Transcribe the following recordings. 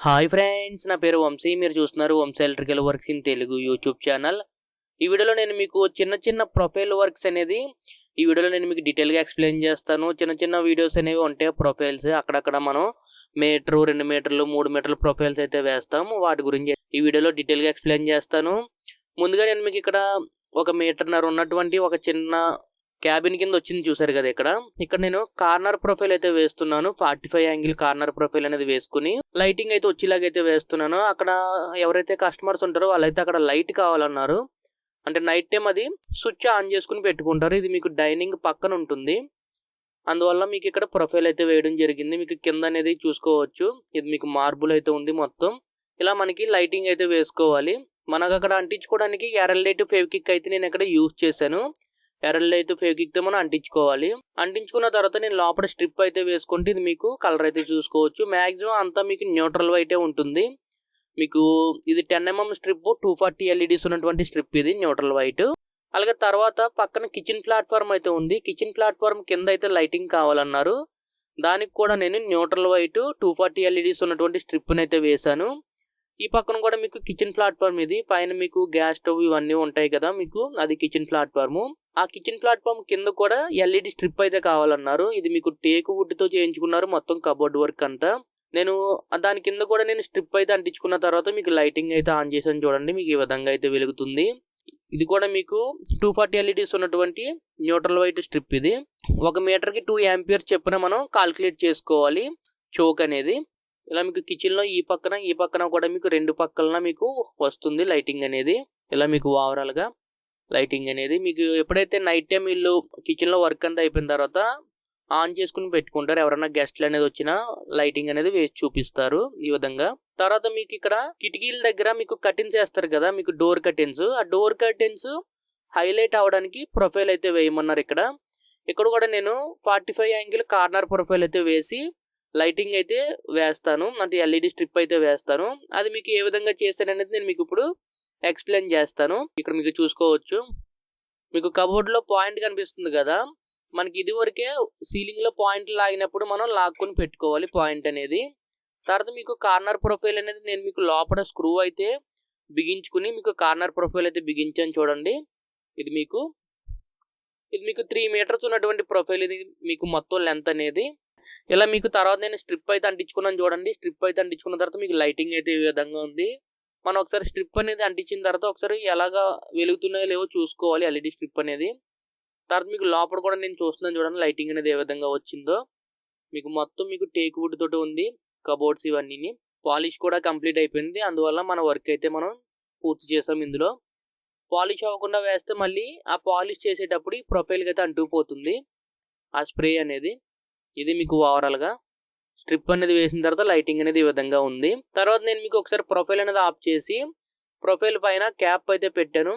Hi friends, నా పేరు వంశీ. మీరు చూస్తున్నారు Vamshi electrical works in Telugu YouTube channel. ఈ వీడియోలో నేను మీకు చిన్న ప్రొఫైల్ వర్క్స్ అనేది ఈ వీడియోలో నేను మీకు డీటెయిల్గా ఎక్స్ప్లెయిన్ చేస్తాను. చిన్న వీడియోస్ అనేవి ఉంటాయి, ప్రొఫైల్స్. అక్కడక్కడ మనం మీటర్, 2 మీటర్లు, 3 మీటర్ల ప్రొఫైల్స్ అయితే వేస్తాము. వాటి గురించి ఈ వీడియోలో డీటెయిల్గా ఎక్స్ప్లెయిన్ చేస్తాను. ముందుగా నేను మీకు ఇక్కడ 1 మీటర్న్నర ఉన్నటువంటి ఒక చిన్న క్యాబిన్ కింద వచ్చింది, చూసారు కదా. ఇక్కడ నేను కార్నర్ ప్రొఫైల్ అయితే వేస్తున్నాను. 45 యాంగిల్ కార్నర్ ప్రొఫైల్ అనేది వేసుకుని లైటింగ్ అయితే వచ్చేలాగైతే వేస్తున్నాను. అక్కడ ఎవరైతే కస్టమర్స్ ఉంటారో వాళ్ళైతే అక్కడ లైట్ కావాలన్నారు. అంటే నైట్ టైం అది స్విచ్ ఆన్ చేసుకుని పెట్టుకుంటారు. ఇది మీకు డైనింగ్ పక్కన ఉంటుంది, అందువల్ల మీకు ఇక్కడ ప్రొఫైల్ అయితే వేయడం జరిగింది. మీకు కింద అనేది చూసుకోవచ్చు, ఇది మీకు మార్బుల్ అయితే ఉంది మొత్తం. ఇలా మనకి లైటింగ్ అయితే వేసుకోవాలి. మనకు అక్కడ అంటించుకోవడానికి ఎర్రలైట్ ఫెవిక్విక్ అయితే నేను ఇక్కడ యూజ్ చేశాను. ఎర్రలైట్ ఫెవిక్విక్ తో మనం అంటించుకోవాలి. అంటించుకున్న తర్వాత నేను లోపల స్ట్రిప్ అయితే వేసుకుంటే ఇది మీకు కలర్ అయితే చూసుకోవచ్చు. మాక్సిమం అంతా మీకు న్యూట్రల్ వైటే ఉంటుంది. మీకు ఇది 10mm స్ట్రిప్, 240 LEDs ఉన్నటువంటి స్ట్రిప్, ఇది న్యూట్రల్ వైట్. అలాగే తర్వాత పక్కన కిచెన్ ప్లాట్ఫామ్ అయితే ఉంది. కిచెన్ ప్లాట్ఫామ్ కింద అయితే లైటింగ్ కావాలన్నారు. దానికి కూడా నేను న్యూట్రల్ వైట్ 240 LEDs ఉన్నటువంటి స్ట్రిప్ అయితే వేశాను. ఈ పక్కన కూడా మీకు కిచెన్ ప్లాట్ఫామ్, ఇది పైన మీకు గ్యాస్ స్టవ్ ఇవన్నీ ఉంటాయి కదా, మీకు అది కిచెన్ ప్లాట్ఫామ్. ఆ కిచెన్ ప్లాట్ఫామ్ కింద కూడా LED స్ట్రిప్ అయితే కావాలన్నారు. ఇది మీకు టేక్ వుడ్ తో చేయించుకున్నారు మొత్తం కబోర్డ్ వర్క్ అంతా. నేను దాని కింద కూడా నేను స్ట్రిప్ అయితే అంటించుకున్న తర్వాత మీకు లైటింగ్ అయితే ఆన్ చేసాను, చూడండి. మీకు ఈ విధంగా అయితే వెలుగుతుంది. ఇది కూడా మీకు 240 LEDs ఉన్నటువంటి న్యూట్రల్ వైట్ స్ట్రిప్. ఇది 1 మీటర్కి 2 ఆంపియర్స్ చెప్పున మనం కాల్కులేట్ చేసుకోవాలి చోక్ అనేది. ఇలా మీకు కిచెన్ లో ఈ పక్కన కూడా మీకు 2 పక్కలన మీకు వస్తుంది లైటింగ్ అనేది. ఇలా మీకు ఓవరాల్ గా లైటింగ్ అనేది మీకు ఎప్పుడైతే నైట్ టైం వీళ్ళు కిచెన్ లో వర్క్ అంతా అయిపోయిన తర్వాత ఆన్ చేసుకుని పెట్టుకుంటారు. ఎవరైనా గెస్ట్లు అనేది వచ్చినా లైటింగ్ అనేది వేసి చూపిస్తారు ఈ విధంగా. తర్వాత మీకు ఇక్కడ కిటికీల దగ్గర మీకు కర్టెన్స్ వేస్తారు కదా, మీకు డోర్ కర్టెన్స్. ఆ డోర్ కర్టెన్స్ హైలైట్ అవడానికి ప్రొఫైల్ అయితే వేయమన్నారు. ఇక్కడ కూడా నేను 45 యాంగిల్ కార్నర్ ప్రొఫైల్ అయితే వేసి లైటింగ్ అయితే వేస్తాను, అంటే LED స్ట్రిప్ అయితే వేస్తాను. అది మీకు ఏ విధంగా చేస్తాననేది నేను మీకు ఇప్పుడు ఎక్స్ప్లెయిన్ చేస్తాను. ఇక్కడ మీకు చూసుకోవచ్చు, మీకు కబోర్డ్ లో పాయింట్ కనిపిస్తుంది కదా. మనకి ఇది వరకే సీలింగ్ లో పాయింట్ లాగినప్పుడు మనం లాక్కుని పెట్టుకోవాలి పాయింట్ అనేది. తర్వాత మీకు కార్నర్ ప్రొఫైల్ అనేది నేను మీకు లోపల స్క్రూ అయితే బిగించుకుని మీకు కార్నర్ ప్రొఫైల్ అయితే బిగించాను, చూడండి. ఇది మీకు 3 మీటర్స్ ఉన్నటువంటి ప్రొఫైల్, ఇది మీకు మొత్తం లెంత్ అనేది. ఇలా మీకు తర్వాత నేను స్ట్రిప్ అయితే అంటించుకున్నాను, చూడండి. స్ట్రిప్ అయితే అంటించుకున్న తర్వాత మీకు లైటింగ్ అయితే ఈ విధంగా ఉంది. మనం ఒకసారి స్ట్రిప్ అనేది అంటించిన తర్వాత ఒకసారి ఎలాగా వెలుగుతున్నాయో లేవో చూసుకోవాలి LED స్ట్రిప్ అనేది. తర్వాత మీకు లోపల కూడా నేను చూస్తున్నాను, చూడండి లైటింగ్ అనేది ఏ విధంగా వచ్చిందో. మీకు మొత్తం మీకు టేక్ వుడ్ తోటి ఉంది కబోర్డ్స్ ఇవన్నీ. పాలిష్ కూడా కంప్లీట్ అయిపోయింది, అందువల్ల మన వర్క్ అయితే మనం పూర్తి చేసాం. ఇందులో పాలిష్ అవ్వకుండా వేస్తే మళ్ళీ ఆ పాలిష్ చేసేటప్పుడు ఈ ప్రొఫైల్కి అయితే అంటుకుపోతుంది ఆ స్ప్రే అనేది. ఇది మీకు ఓవరాల్ గా స్ట్రిప్ అనేది వేసిన తర్వాత లైటింగ్ అనేది ఈ విధంగా ఉంది. తర్వాత నేను మీకు ఒకసారి ప్రొఫైల్ అనేది ఆఫ్ చేసి ప్రొఫైల్ పైన క్యాప్ అయితే పెట్టాను.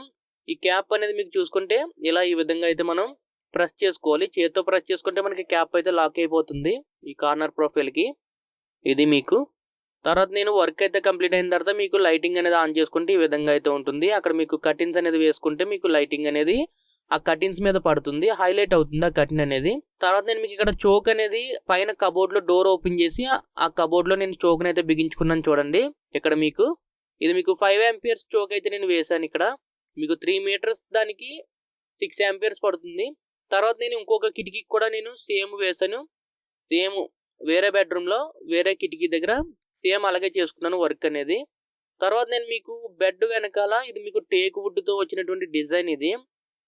ఈ క్యాప్ అనేది మీకు చూసుకుంటే ఇలా ఈ విధంగా అయితే మనం ప్రెస్ చేసుకోవాలి. చేతితో ప్రెస్ చేసుకుంటే మనకి క్యాప్ అయితే లాక్ అయిపోతుంది ఈ కార్నర్ ప్రొఫైల్ కి. ఇది మీకు తర్వాత నేను వర్క్ అయితే కంప్లీట్ అయిన తర్వాత మీకు లైటింగ్ అనేది ఆన్ చేసుకుంటే ఈ విధంగా అయితే ఉంటుంది. అక్కడ మీకు కర్టెన్స్ అనేది వేసుకుంటే మీకు లైటింగ్ అనేది ఆ కర్టెన్స్ మీద పడుతుంది, హైలైట్ అవుతుంది ఆ కర్టెన్ అనేది. తర్వాత నేను మీకు ఇక్కడ చోక్ అనేది పైన కబోర్డ్ లో డోర్ ఓపెన్ చేసి ఆ కబోర్డ్ లో నేను చోక్ అయితే బిగించుకున్నాను, చూడండి. ఇక్కడ మీకు ఇది మీకు 5 ఆంపియర్స్ చోక్ అయితే నేను వేసాను. ఇక్కడ మీకు 3 మీటర్స్ దానికి 6 ఆంపియర్స్ పడుతుంది. తర్వాత నేను ఇంకొక కిటికీకి కూడా నేను సేమ్ వేసాను. సేమ్ వేరే బెడ్రూమ్ లో వేరే కిటికీ దగ్గర సేమ్ అలాగే చేసుకున్నాను వర్క్ అనేది. తర్వాత నేను మీకు బెడ్ వెనకాల ఇది మీకు టేక్ వుడ్ తో వచ్చినటువంటి డిజైన్ ఇది.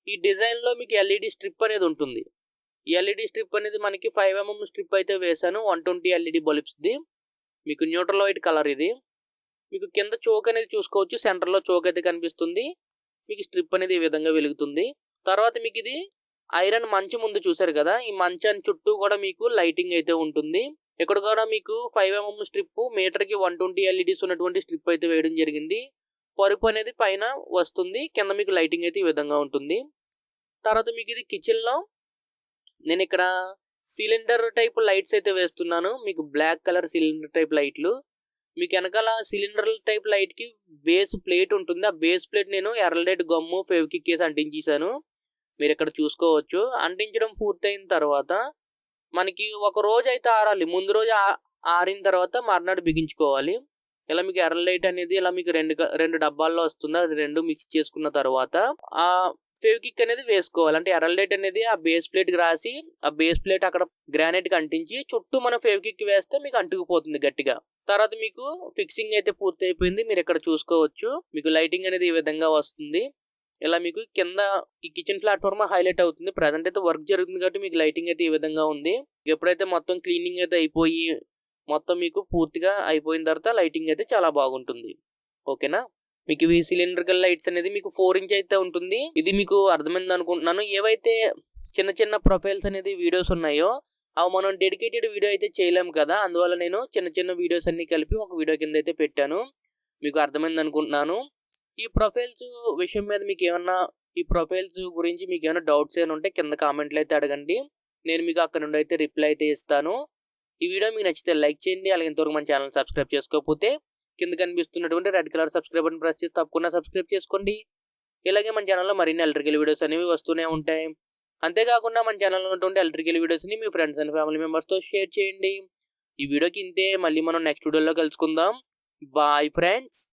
ఈ డిజైన్ లో మీకు LED స్ట్రిప్ అనేది ఉంటుంది. ఈ LED స్ట్రిప్ అనేది మనకి 5mm స్ట్రిప్ అయితే వేసాను, 120 LED బల్బ్స్ది. మీకు న్యూట్రల్ వైట్ కలర్ ఇది. మీకు కింద చోక్ అనేది చూసుకోవచ్చు, సెంటర్ లో చోక్ అయితే కనిపిస్తుంది. మీకు స్ట్రిప్ అనేది ఈ విధంగా వెలుగుతుంది. తర్వాత మీకు ఇది ఐరన్ మంచం ముందు చూసారు కదా, ఈ మంచాన్ని చుట్టూ కూడా మీకు లైటింగ్ అయితే ఉంటుంది. ఇక్కడ కూడా మీకు 5mm స్ట్రిప్, మీటర్ కి 120 LEDs ఉన్నటువంటి స్ట్రిప్ అయితే వేయడం జరిగింది. పరుపు అనేది పైన వస్తుంది, కింద మీకు లైటింగ్ అయితే ఈ విధంగా ఉంటుంది. తర్వాత మీకు ఇది కిచెన్ లో నేను ఇక్కడ సిలిండర్ టైప్ లైట్స్ అయితే వేస్తున్నాను. మీకు బ్లాక్ కలర్ సిలిండర్ టైప్ లైట్లు. మీకు వెనకాల సిలిండర్ టైప్ లైట్ కి బేస్ ప్లేట్ ఉంటుంది. ఆ బేస్ ప్లేట్ నేను ఎర్రలైట్ గమ్ము ఫెవిక్విక్ వేసి అంటించేసాను, మీరు ఇక్కడ చూసుకోవచ్చు. అంటించడం పూర్తయిన తర్వాత మనకి ఒక రోజు అయితే ఆరాలి. ముందు రోజు ఆరిన తర్వాత మర్నాడు బిగించుకోవాలి. ఇలా మీకు ఎర్ర లైట్ అనేది ఇలా మీకు రెండు డబ్బాల్లో వస్తుంది. అది రెండు మిక్స్ చేసుకున్న తర్వాత ఆ ఫెవికిక్ అనేది వేసుకోవాలి. అంటే ఎర్ర లైట్ అనేది ఆ బేస్ ప్లేట్కి రాసి ఆ బేస్ ప్లేట్ అక్కడ గ్రానైట్కి అంటించి చుట్టూ మనం ఫెవికిక్ వేస్తే మీకు అంటుకుపోతుంది గట్టిగా. తర్వాత మీకు ఫిక్సింగ్ అయితే పూర్తి అయిపోయింది. మీరు ఇక్కడ చూసుకోవచ్చు. మీకు లైటింగ్ అనేది ఈ విధంగా వస్తుంది. ఇలా మీకు కింద ఈ కిచెన్ ప్లాట్ఫామ్ హైలైట్ అవుతుంది. ప్రజెంట్ అయితే వర్క్ జరుగుతుంది కాబట్టి మీకు లైటింగ్ అయితే ఈ విధంగా ఉంది. ఎప్పుడైతే మొత్తం క్లీనింగ్ అయితే అయిపోయి మొత్తం మీకు పూర్తిగా అయిపోయిన తర్వాత లైటింగ్ అయితే చాలా బాగుంటుంది. ఓకేనా. మీకు ఇవి సిలిండ్రికల్ లైట్స్ అనేది మీకు 4 ఇంచ్ అయితే ఉంటుంది. ఇది మీకు అర్థమైంది అనుకుంటున్నాను. ఏవైతే చిన్న చిన్న ప్రొఫైల్స్ అనేది వీడియోస్ ఉన్నాయో అవి మనం డెడికేటెడ్ వీడియో అయితే చేయలేము కదా. అందువల్ల నేను చిన్న చిన్న వీడియోస్ అన్ని కలిపి ఒక వీడియో కింద అయితే పెట్టాను. మీకు అర్థమైంది అనుకుంటున్నాను. ఈ ప్రొఫైల్స్ విషయం మీద మీకు ఏమన్నా ఈ ప్రొఫైల్స్ గురించి మీకు ఏమైనా డౌట్స్ ఏమైనా ఉంటే కింద కామెంట్లు అయితే అడగండి. నేను మీకు అక్కడ నుండి అయితే రిప్లై అయితే ఇస్తాను. ఈ వీడియో మీకు నచ్చితే లైక్ చేయండి. అలాగే ఇంతవరకు మన ఛానల్ సబ్స్క్రైబ్ చేసుకోకపోతే కింద కనిపిస్తున్నటువంటి red colour subscribe button press చేసి తప్పకుండా సబ్స్క్రైబ్ చేసుకోండి. ఇలాగే మన ఛానల్లో మరిన్ని ఎలక్ట్రికల్ వీడియోస్ అనేవి వస్తూనే ఉంటాయి. అంతేకాకుండా మన ఛానల్లో ఉన్నటువంటి ఎలక్ట్రికల్ వీడియోస్ని మీ ఫ్రెండ్స్ అండ్ ఫ్యామిలీ మెంబర్స్తో షేర్ చేయండి. ఈ వీడియోకి ఇంతే. మళ్ళీ మనం నెక్స్ట్ వీడియోలో కలుసుకుందాం. Bye friends.